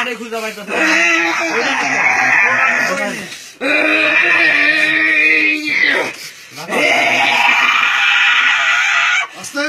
মারে খুঁজে পাইতেছে আস্তে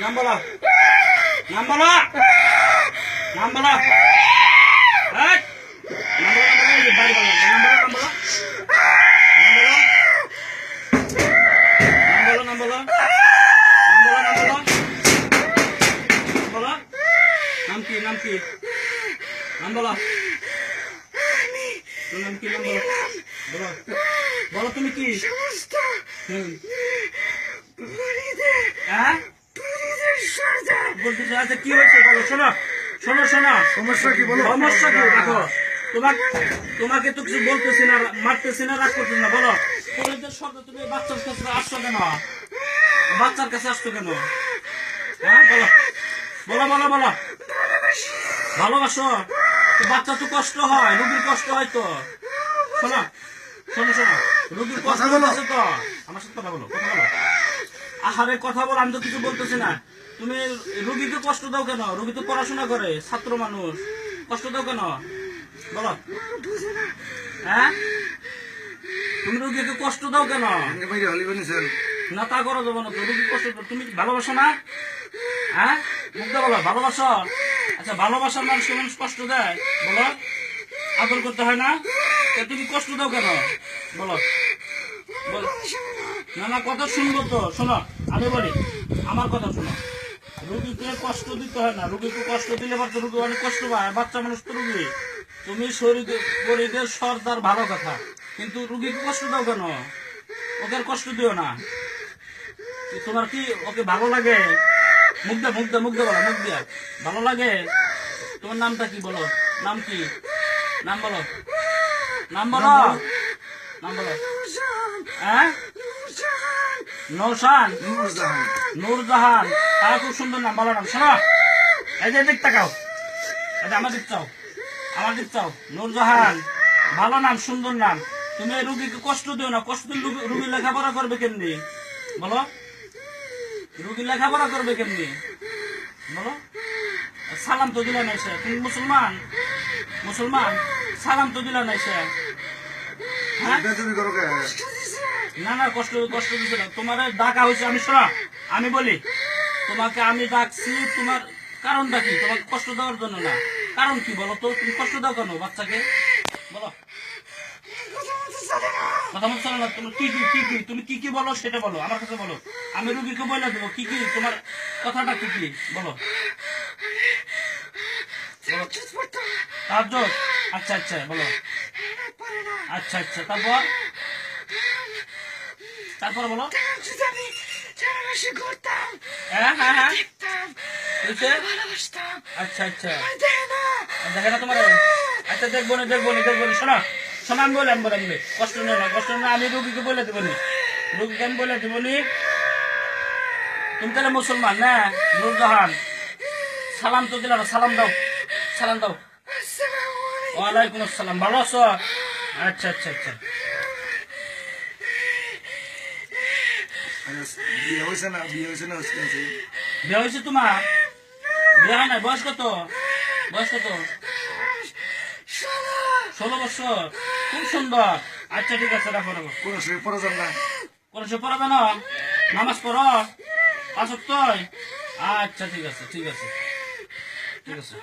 নাম বলো নাম বলো নাম বলো নাম বলো নাম কি নাম কি নাম বলো নাম কি নাম বলো বলো বলো তুমি কি হ্যাঁ বলতে আচ্ছা কি হয়েছে বলো শোনো শোনো শোনো সমস্যা কি বলো সমস্যা কি দেখো তোমাকে তো কিছু বলতেছি না মারতেছি না রাগ করতেছি না বলো পুলিশের শব্দে তুমি বাচ্চার কাছে আসছো কেন বাচ্চার কাছে আসছো কেন হ্যাঁ বলো বলো বলো বলো ভালোবাসো বাচ্চা তো কষ্ট হয় রোগীর কষ্ট হয় তো শোনো শোনো শোনো রোগীর কষ্ট হচ্ছে তো আমার সাথে কথা বলো কথা বলো আহারে কথা বল আমি তো কিছু বলতেছি না তুমি রোগীকে কষ্ট দাও কেন রোগী তো পড়াশোনা করে ছাত্র মানুষ কষ্ট দাও কেন বলো হ্যাঁ তুমি রোগীকে কষ্ট দাও কেন না তা করো যাবো না তো রোগী কষ্ট তুমি ভালোবাসো না হ্যাঁ মুগ্ধা বলো ভালোবাসো আচ্ছা ভালোবাসার মানুষকে মানুষ কষ্ট দেয় বলো আদর করতে হয় না তুমি কষ্ট দাও কেন বলো বলো না না কথা শুনবো তো শোনো আমি বলি আমার কথা শোনো রোগীকে কষ্ট দিতে হয় না রোগীকে কষ্ট দিলে পারতো রোগী অনেক কষ্ট পায় বাচ্চা মানুষ তো রোগী তুমি শরীরের সর্দার ভালো কথা কিন্তু রোগীকে কষ্ট দাও কেন ওকে আর কষ্ট দিও না তোমার কি ওকে ভালো লাগে মুগ্ধা মুগ্ধা মুগ্ধা বলো মুখ দিয়া ভালো লাগে তোমার নামটা কি বলো নাম কি নাম বলো নাম বলো নাম বলো হ্যাঁ নৌশান নূরজাহান তারা খুব সুন্দর নাম ভালো নাম শোনো এই যে দিক তাকাও এই যে আমার দিক চাও আমার দিক চাও নূরজাহান ভালো নাম সুন্দর নাম তুমি রুগীকে কষ্ট দিও না কষ্ট দিলে রুগী লেখাপড়া করবে কেমনি বলো রুগী লেখাপড়া করবে কেমনি বলো সালাম তো দিলা নাই সে তুমি মুসলমান মুসলমান সালাম তো দিলা নাই সে হ্যাঁ না না কষ্ট কষ্ট দিচ্ছে না তোমার ডাকা হয়েছে আমি শোনা আমি বলি তোমাকে আমি ডাকছি তোমার কারণটা কি তোমাকে কষ্ট দেওয়ার জন্য না কারণ কি বলো তো তুমি কষ্ট দাও কেন বাচ্চাকে বলো কথা বলছো না তুমি কি কি কি কি তুমি কি কি বলো সেটা বলো আমার কাছে বলো আমি রুগীকে বলে দেবো কি কি তোমার কথাটা কি কি বলো তাহাজ্জুদ আচ্ছা আচ্ছা বলো আচ্ছা আচ্ছা তারপর তারপর বলো হ্যাঁ হ্যাঁ হ্যাঁ আচ্ছা আচ্ছা দেখে না তোমার আচ্ছা দেখবো না দেখবো না দেখবো না শোনো শোনো আমি বলে আমি বলে আমি কষ্ট নেই না কষ্ট না আমি রুগীকে বলে দেবো নি রুগীকে আমি বলে দেবো নি তুমি তাহলে মুসলমান না নূরজাহান সালাম তো দিলাম সালাম দাও সালাম দাও ওয়ালাইকুম আসসালাম ভালো আছো আচ্ছা আচ্ছা আচ্ছা বিয়ে হয়েছে না বিয়ে হয়েছে তোমার বিয়ে হয় না বয়স কত বয়স কত 16 বছর খুব সুন্দর আচ্ছা ঠিক আছে রাখো রাখো কোন শরীর পড়া যান না কোন সে পড়া জানো নামাজ পড়ো 5 ওয়াক্ত আচ্ছা ঠিক আছে ঠিক আছে ঠিক আছে